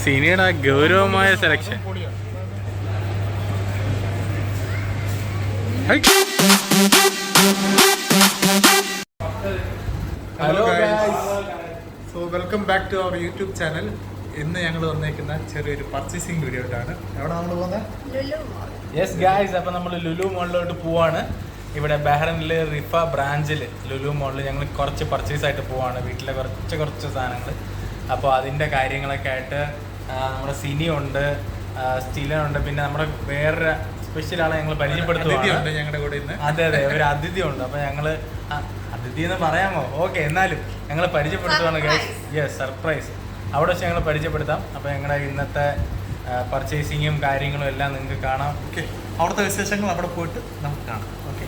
സിനിയുടെ ഗൗരവമായ selection. Hello so welcome back to our YouTube channel. ഇന്ന് ഞങ്ങൾ വന്നേക്കുന്ന ചെറിയൊരു പർച്ചേസിങ് വീഡിയോ ആയിട്ടാണ്. എവിടെ നമ്മൾ പോകുന്നത്? യെസ് ഗായ്സ്, അപ്പം നമ്മൾ ലുലു മോളിലോട്ട് പോവാണ്. ഇവിടെ ബഹ്റൈനിൽ റിഫ ബ്രാഞ്ചിൽ ലുലു മോളിൽ ഞങ്ങൾ കുറച്ച് പർച്ചേസ് ആയിട്ട് പോവാണ്. വീട്ടിലെ കുറച്ച് സാധനങ്ങൾ. അപ്പോൾ അതിൻ്റെ കാര്യങ്ങളൊക്കെ ആയിട്ട് നമ്മുടെ സിനിയുണ്ട്, സ്റ്റീലനുണ്ട്, പിന്നെ നമ്മുടെ വേറൊരു സ്പെഷ്യൽ ആളെ ഞങ്ങൾ പരിചയപ്പെടുത്തുന്നുണ്ട് ഞങ്ങളുടെ കൂടെ ഇന്ന്. അതെ, ഒരു അതിഥി ഉണ്ട്. അപ്പോൾ ഞങ്ങൾ അതിഥി എന്ന് പറയാമോ? ഓക്കെ, എന്നാലും ഞങ്ങൾ പരിചയപ്പെടുത്തുവാണ് ഗൈസ്. Yes, surprise. അവിടെ വെച്ച് ഞങ്ങൾ പരിചയപ്പെടുത്താം. അപ്പോൾ ഞങ്ങളുടെ ഇന്നത്തെ പർച്ചേസിങ്ങും കാര്യങ്ങളും എല്ലാം നിങ്ങൾക്ക് കാണാം. ഓക്കെ, അവിടുത്തെ വിശേഷങ്ങൾ അവിടെ പോയിട്ട് നമുക്ക് കാണാം. ഓക്കെ.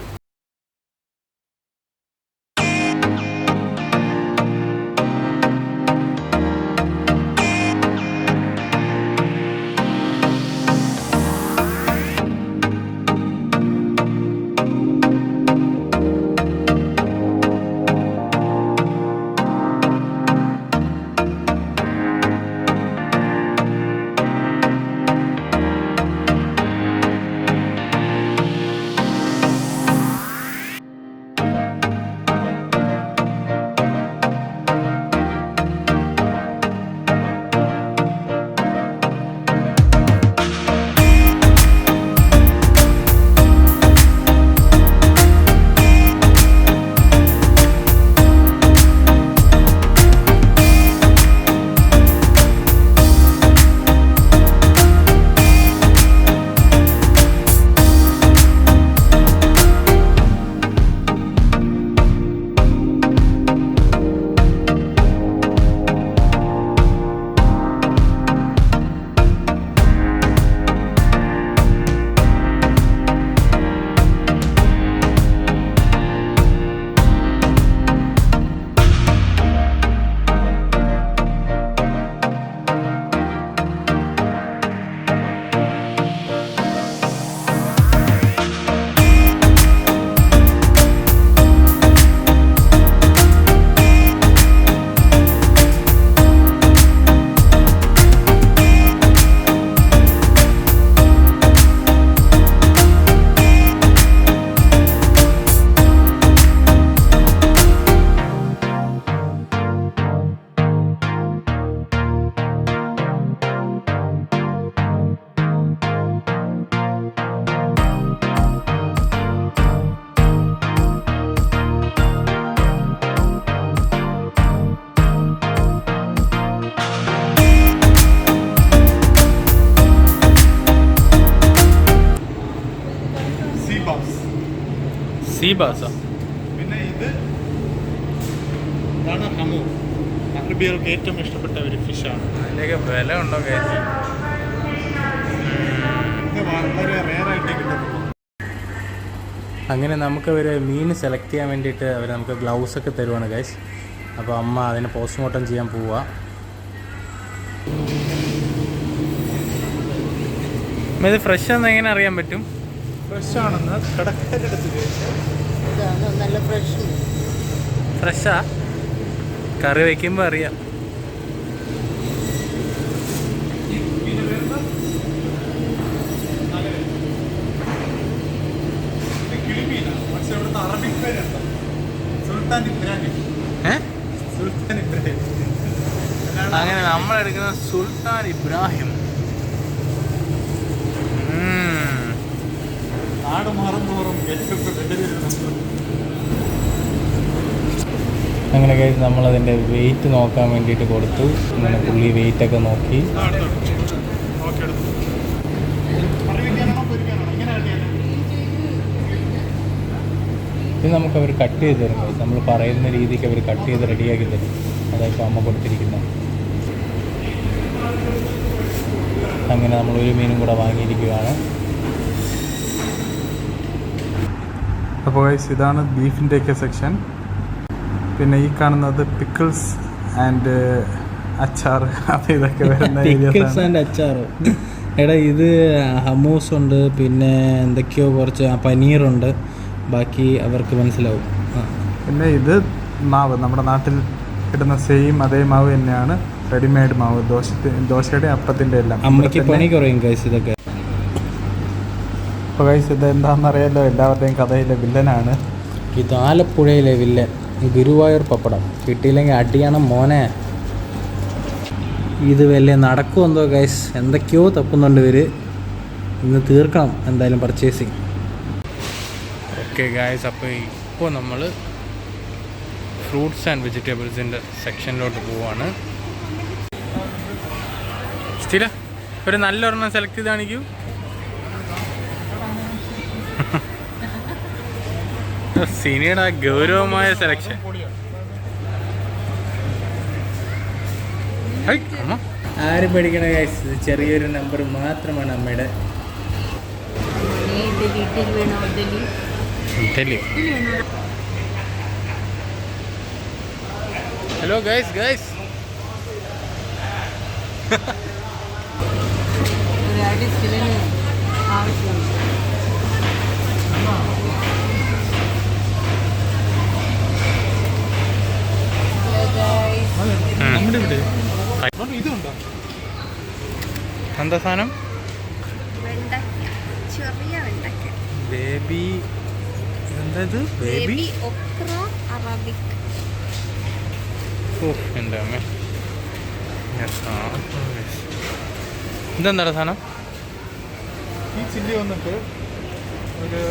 സീബാസോ? പിന്നെ ഇതാണ് ഹമു. അറബികൾക്ക് ഏറ്റവും ഇഷ്ടപ്പെട്ട ഒരു ഫിഷാണ്. അതിൻ്റെയൊക്കെ വില ഉണ്ടോ കയറ്റി? വളരെ റെയറായിട്ടേ കിട്ടത്തുള്ളൂ. അങ്ങനെ നമുക്ക് അവർ മീൻ സെലക്ട് ചെയ്യാൻ വേണ്ടിയിട്ട് അവർ നമുക്ക് ഗ്ലൗസൊക്കെ തരുവാണ് ഗൈസ്. അപ്പോൾ അമ്മ അതിനെ പോസ്റ്റ്മോർട്ടം ചെയ്യാൻ പോവുക. ഇത് ഫ്രഷ് ആണെന്ന് എങ്ങനെ അറിയാൻ പറ്റും? ഫ്രഷ് ആണെന്ന് കടക്കാരെടുത്ത് നല്ല ഫ്രഷാ? കറി വയ്ക്കുമ്പോൾ അറിയാം. അങ്ങനെ നമ്മളെടുക്കുന്ന സുൽത്താൻ ഇബ്രാഹിം. നാട് മാറുന്നോറും അങ്ങനെ കഴിച്ച് നമ്മളതിൻ്റെ വെയിറ്റ് നോക്കാൻ വേണ്ടിയിട്ട് കൊടുത്തു. അങ്ങനെ പുള്ളി വെയിറ്റൊക്കെ നോക്കി. ഇത് നമുക്ക് അവർ കട്ട് ചെയ്ത് തരും. നമ്മൾ പറയുന്ന രീതിക്ക് അവർ കട്ട് ചെയ്ത് റെഡിയാക്കി തരും. അതായത് അമ്മ കൊടുത്തിരിക്കുന്നത്. അങ്ങനെ നമ്മളൊരു മീനും കൂടെ വാങ്ങിയിരിക്കുകയാണ്. അപ്പോൾ ഗൈസ്, ഇതാണ് ബീഫിൻ്റെയൊക്കെ സെക്ഷൻ. പിന്നെ ഈ കാണുന്നത് പിക്കിൾസ് ആൻഡ് അച്ചാർ, അത് ഇതൊക്കെ വരുന്ന പിക്കിൾസ് ആൻഡ് അച്ചാറോ? എടാ, ഇത് ഹമൂസ് ഉണ്ട്, പിന്നെ എന്തൊക്കെയോ കുറച്ച് പനീറുണ്ട്. ബാക്കി അവർക്ക് മനസ്സിലാവും. പിന്നെ ഇത് മാവ് നമ്മുടെ നാട്ടിൽ കിട്ടുന്ന സെയിം അതേ മാവ് തന്നെയാണ്. റെഡിമെയ്ഡ് മാവ് ദോശയുടെ അപ്പത്തിൻ്റെ എല്ലാം. അമ്മയ്ക്ക് പണി കുറയും ഗൈസ് ഇതൊക്കെ. അപ്പോൾ ഗൈസ് ഇത് എന്താണെന്നറിയാലോ, എല്ലാവരുടെയും കഥയിലെ വില്ലനാണ്. ഇത് ആലപ്പുഴയിലെ വില്ലൻ ഗുരുവായൂർ പപ്പടം. കിട്ടിയില്ലെങ്കിൽ അടിയണം മോനെ. ഇത് വലിയ നടക്കുമെന്തോ ഗൈസ്, എന്തൊക്കെയോ തപ്പുന്നുണ്ട് ഇവർ. ഇന്ന് തീർക്കണം എന്തായാലും പർച്ചേസിങ്. ഓക്കെ ഗൈസ്, അപ്പോൾ ഇപ്പോൾ നമ്മൾ ഫ്രൂട്ട്സ് ആൻഡ് വെജിറ്റബിൾസിൻ്റെ സെക്ഷനിലോട്ട് പോവാണ്. സ്ഥിര ഒരു നല്ലൊരെണ്ണം സെലക്ട് ചെയ്ത് കാണിക്കൂ. സിനിയുടെ ഗൗരവമായ സെലക്ഷൻ. ആരും പേടിക്കണ ഗൈസ്, ചെറിയൊരു നമ്പർ മാത്രമാണ് അമ്മയുടെ. ഹലോ ഗൈസ് ഗൈസ്, ഇതുണ്ടോ എന്താ സാധനം? ബേബി എന്താ ഇത്? ബേബി എൻ്റെ അമ്മ, ഇതെന്താ സാധനം? ഈ ചില്ലി വന്നിട്ട് ഒരു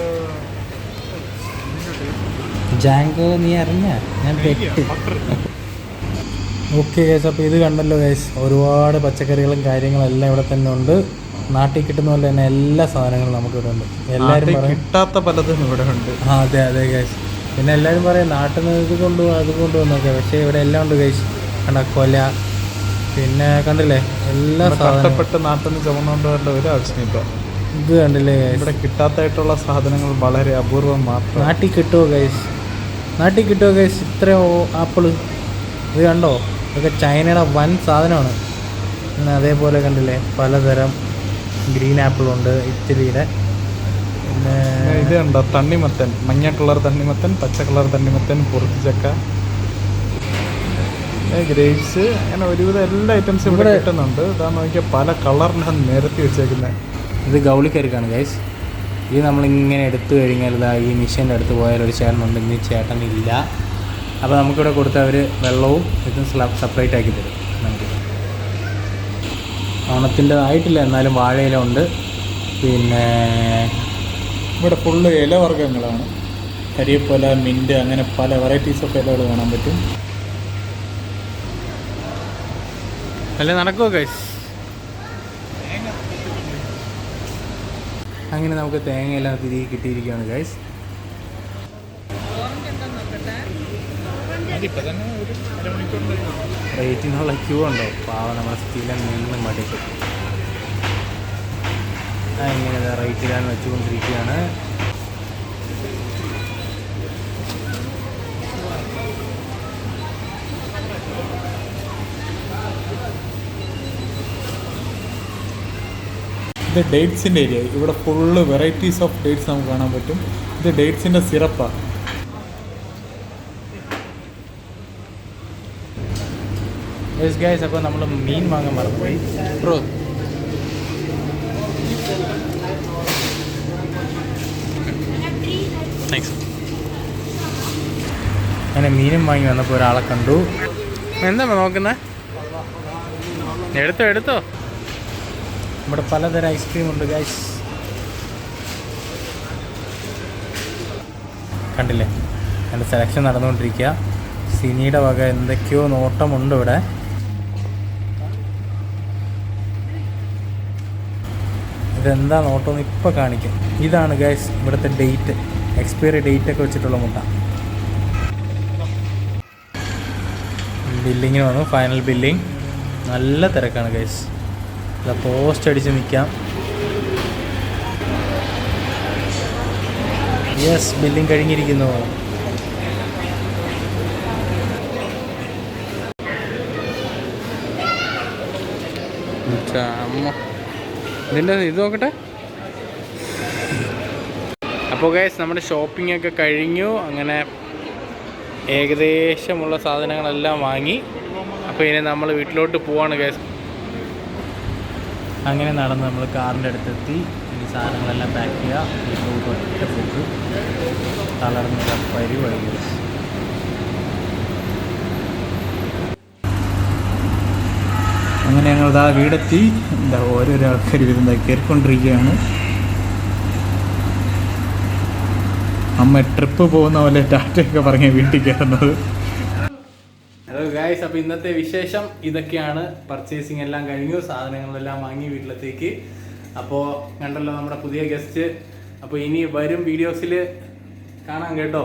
ജാങ്കോ. നീ അറിഞ്ഞ ഞാൻ പെട്ട്. ഓക്കെ ഗൈസ്, അപ്പോൾ ഇത് കണ്ടല്ലോ ഗൈസ്, ഒരുപാട് പച്ചക്കറികളും കാര്യങ്ങളും എല്ലാം ഇവിടെ തന്നെ ഉണ്ട്. നാട്ടിൽ കിട്ടുന്ന പോലെ തന്നെ എല്ലാ സാധനങ്ങളും നമുക്കിവിടെ ഉണ്ട്. എല്ലാവരും കിട്ടാത്ത പലതും ഇവിടെ ഉണ്ട്. അതെ അതെ ഗൈസ്. പിന്നെ എല്ലാവരും പറയും നാട്ടിൽ നിന്ന് ഇത് കൊണ്ടുപോകും അത് കൊണ്ടുപോകുന്നൊക്കെ, പക്ഷേ ഇവിടെ എല്ലാം ഉണ്ട് ഗൈസ്. കണ്ട കൊല, പിന്നെ കണ്ടില്ലേ എല്ലാ കഷ്ടപ്പെട്ട് നാട്ടിൽ നിന്ന് ചുമന്നുകൊണ്ട് വരേണ്ട ഒരു ആവശ്യമില്ല. ഇത് കണ്ടില്ലേ ഗൈസ്, ഇവിടെ കിട്ടാത്തായിട്ടുള്ള സാധനങ്ങൾ വളരെ അപൂർവം മാത്രം. നാട്ടിൽ കിട്ടുമോ ഗൈസ്? നാട്ടിൽ കിട്ടുമോ ഗൈസ്? ഇത്രയോ ആപ്പിള് ഇത് കണ്ടോ, ഇതൊക്കെ ചൈനയുടെ വൻ സാധനമാണ്. പിന്നെ അതേപോലെ കണ്ടില്ലേ പലതരം ഗ്രീൻ ആപ്പിളുണ്ട് ഇറ്റലിയുടെ. പിന്നെ ഇത് കണ്ടോ തണ്ണിമത്തൻ, മഞ്ഞ കളർ തണ്ണിമത്തൻ, പച്ച കളർ തണ്ണിമത്തൻ, പൊറുത്തിച്ചക്ക, ഗ്രേപ്സ്, അങ്ങനെ ഒരുവിധം എല്ലാ ഐറ്റംസും ഇവിടെ കിട്ടുന്നുണ്ട്. ഇതാ നോക്കിയാൽ പല കളറിനാണ് നിരത്തി വെച്ചേക്കുന്നത്. ഇത് ഗൗളിക്കരിക്കാണ് ഗൈസ്. ഇത് നമ്മളിങ്ങനെ എടുത്തു കഴിഞ്ഞാൽ ഇതാ ഈ മിഷീൻ്റെ അടുത്ത് പോയാൽ ഒരു ചേട്ടനുണ്ട്, ഇനി ചേട്ടനില്ല. അപ്പോൾ നമുക്കിവിടെ കൊടുത്ത അവർ വെള്ളവും ഇതും സെപ്പറേറ്റ് ആക്കി തരും നമുക്ക്. ഓണത്തിൻ്റെ ആയിട്ടില്ല, എന്നാലും വാഴയില ഉണ്ട്. പിന്നെ ഇവിടെ ഫുള്ള് ഇലവർഗ്ഗങ്ങളാണ്. കരിയപ്പല, മിൻറ്റ്, അങ്ങനെ പല വെറൈറ്റീസ് ഓഫ് ഇലകൾ കാണാൻ പറ്റും. അല്ലേ നടക്കുമോ ഗൈസ്? അങ്ങനെ നമുക്ക് തേങ്ങയെല്ലാം തിരികെ കിട്ടിയിരിക്കുകയാണ് ഗൈസ്. റേറ്റിനുള്ള ക്യൂ ഉണ്ടോ? പാവം നമ്മുടെ സ്ഥിരം നിന്ന് മടിക്കും. ഇങ്ങനെ റേറ്റിലാണ് വെച്ചുകൊണ്ടിരിക്കുകയാണ്. ഇത് ഡേറ്റ്സിൻ്റെ ഏരിയ. ഇവിടെ ഫുള്ള് വെറൈറ്റീസ് ഓഫ് ഡേറ്റ്സ് നമുക്ക് കാണാൻ പറ്റും. ഇത് ഡേറ്റ്സിൻ്റെ സിറപ്പാണ്. യെസ് ഗൈസ്, അപ്പോൾ നമ്മൾ മീൻ വാങ്ങാൻ മറന്നുപോയി. Bro thanks. അങ്ങനെ മീനും വാങ്ങി വന്നപ്പോൾ ഒരാളെ കണ്ടു. എന്താ നോക്കുന്നത്? എടുത്തോ. ഇവിടെ പലതരം ഐസ്ക്രീം ഉണ്ട് ഗൈസ്. കണ്ടില്ലേ, എൻ്റെ സെലക്ഷൻ നടന്നുകൊണ്ടിരിക്കുക. സിനിയുടെ വക എന്തൊക്കെയോ നോട്ടമുണ്ട് ഇവിടെ. ഇതെന്താ നോട്ടമെന്ന് ഇപ്പോൾ കാണിക്കും. ഇതാണ് ഗൈസ് ഇവിടുത്തെ ഡേറ്റ്, എക്സ്പയറി ഡേറ്റ് ഒക്കെ വെച്ചിട്ടുള്ള മുട്ട. ബില്ലിങ്ങിന് വന്നു, ഫൈനൽ ബില്ലിങ്. നല്ല തിരക്കാണ് ഗൈസ്. അല്ല പോസ്റ്റ് അടിച്ച് നിൽക്കാം. യെസ്, ബില്ലിങ് കഴിഞ്ഞിരിക്കുന്നു. അമ്മ ഇതിൻ്റെ ഇത് നോക്കട്ടെ. അപ്പോൾ ഗൈസ് നമ്മുടെ ഷോപ്പിംഗ് ഒക്കെ കഴിഞ്ഞു. അങ്ങനെ ഏകദേശമുള്ള സാധനങ്ങളെല്ലാം വാങ്ങി. അപ്പോൾ ഇനി നമ്മൾ വീട്ടിലോട്ട് പോവാണ് ഗൈസ്. അങ്ങനെ നടന്ന് നമ്മൾ കാറിൻ്റെ അടുത്തെത്തി. ഈ സാധനങ്ങളെല്ലാം പാക്ക് ചെയ്യുക. വീട്ടിലോട്ട് ഒറ്റ പോക്ക് തളർന്നുള്ള പരിപാടി ഗൈസ്. അങ്ങനെ ഞങ്ങൾ ഇതാ വീടെത്തി. എന്താ ഓരോരോ ആൾക്കാർ വരുന്ന കയറിക്കൊണ്ടിരിക്കുകയാണ്. അമ്മ ട്രിപ്പ് പോകുന്ന പോലെ ടാറ്റയൊക്കെ പറഞ്ഞ വീട്ടിൽ കയറുന്നത്. ഹലോ ഗായ്സ്, അപ്പോൾ ഇന്നത്തെ വിശേഷം ഇതൊക്കെയാണ്. പർച്ചേസിങ് എല്ലാം കഴിഞ്ഞു, സാധനങ്ങളെല്ലാം വാങ്ങി വീട്ടിലത്തേക്ക്. അപ്പോൾ കണ്ടല്ലോ നമ്മുടെ പുതിയ ഗസ്റ്റ്. അപ്പോൾ ഇനി വരും വീഡിയോസിൽ കാണാം കേട്ടോ.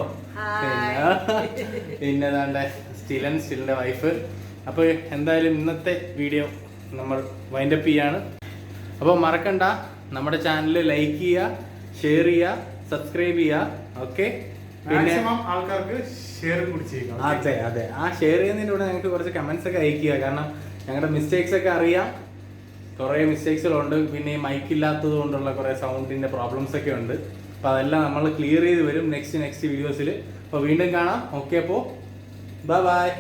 പിന്നെ ഏതാണ്ട് സ്റ്റിലിൻ്റെ വൈഫ്. അപ്പോൾ എന്തായാലും ഇന്നത്തെ വീഡിയോ നമ്മൾ വൈൻഡപ്പ് ചെയ്യാണ്. അപ്പോൾ മറക്കണ്ട, നമ്മുടെ ചാനൽ ലൈക്ക് ചെയ്യുക, ഷെയർ ചെയ്യുക, സബ്സ്ക്രൈബ് ചെയ്യുക. ഓക്കെ, പിന്നെ ആൾക്കാർക്ക് ഷെയർ കൂടി ചെയ്യുക. അതെ അതെ, ആ ഷെയർ ചെയ്യുന്നതിൻ്റെ കൂടെ ഞങ്ങൾക്ക് കുറച്ച് കമൻസ് ഒക്കെ അയക്കുക. കാരണം ഞങ്ങളുടെ മിസ്റ്റേക്സ് ഒക്കെ അറിയാം, കുറേ മിസ്റ്റേക്സുകളുണ്ട്. പിന്നെ ഈ മൈക്ക് ഇല്ലാത്തത് കൊണ്ടുള്ള കുറേ സൗണ്ടിൻ്റെ പ്രോബ്ലംസ് ഒക്കെ ഉണ്ട്. അപ്പോൾ അതെല്ലാം നമ്മൾ ക്ലിയർ ചെയ്ത് വരും നെക്സ്റ്റ് വീഡിയോസിൽ. അപ്പോൾ വീണ്ടും കാണാം. ഓക്കെ, അപ്പോൾ ബൈ ബൈ.